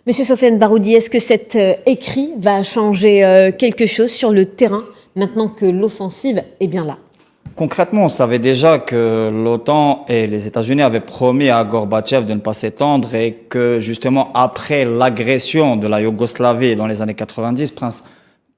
Monsieur Sofiane Baroudi, est-ce que cet écrit va changer quelque chose sur le terrain maintenant que l'offensive est bien là? Concrètement, on savait déjà que l'OTAN et les États-Unis avaient promis à Gorbatchev de ne pas s'étendre et que justement après l'agression de la Yougoslavie dans les années 90,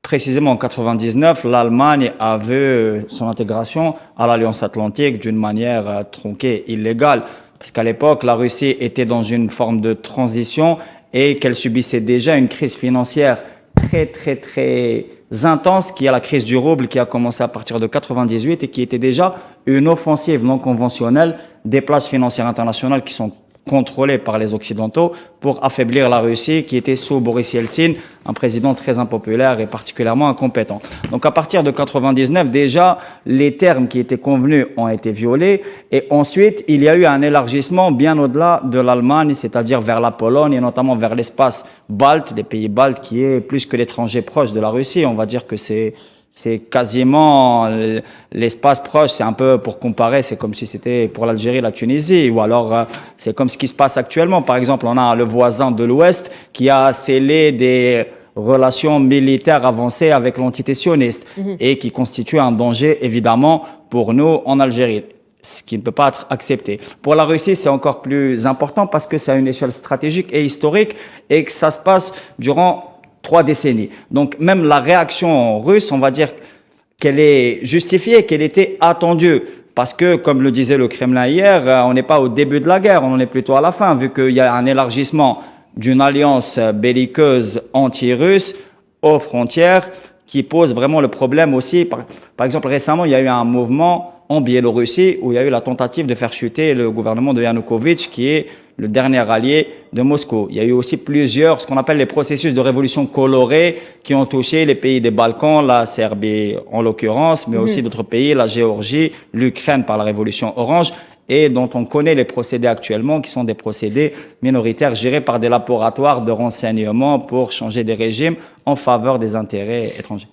précisément en 99, l'Allemagne a vu son intégration à l'Alliance Atlantique d'une manière tronquée, illégale. Parce qu'à l'époque, la Russie était dans une forme de transition et qu'elle subissait déjà une crise financière très intense, qui est la crise du rouble, qui a commencé à partir de 98 et qui était déjà une offensive non conventionnelle des places financières internationales qui sont contrôlées par les Occidentaux pour affaiblir la Russie, qui était sous Boris Yeltsin, un président très impopulaire et particulièrement incompétent. Donc à partir de 99, déjà, les termes qui étaient convenus ont été violés et ensuite, il y a eu un élargissement bien au-delà de l'Allemagne, c'est-à-dire vers la Pologne et notamment vers l'espace balte, des pays baltes, qui est plus que l'étranger proche de la Russie. On va dire que c'est quasiment l'espace proche, c'est un peu pour comparer, c'est comme si c'était pour l'Algérie, la Tunisie, ou alors c'est comme ce qui se passe actuellement. Par exemple, on a le voisin de l'Ouest qui a scellé des relations militaires avancées avec l'entité sioniste et qui constitue un danger évidemment pour nous en Algérie, ce qui ne peut pas être accepté. Pour la Russie, c'est encore plus important parce que c'est à une échelle stratégique et historique et que ça se passe durant 3 décennies. Donc même la réaction russe, on va dire qu'elle est justifiée, qu'elle était attendue. Parce que, comme le disait le Kremlin hier, on n'est pas au début de la guerre, on en est plutôt à la fin, vu qu'il y a un élargissement d'une alliance belliqueuse anti-russe aux frontières qui pose vraiment le problème aussi. Par exemple, récemment, il y a eu un mouvement en Biélorussie où il y a eu la tentative de faire chuter le gouvernement de Yanukovych, qui est le dernier allié de Moscou. Il y a eu aussi plusieurs, ce qu'on appelle les processus de révolution colorée, qui ont touché les pays des Balkans, la Serbie en l'occurrence, mais aussi d'autres pays, la Géorgie, l'Ukraine par la révolution orange, et dont on connaît les procédés actuellement, qui sont des procédés minoritaires gérés par des laboratoires de renseignement pour changer des régimes en faveur des intérêts étrangers.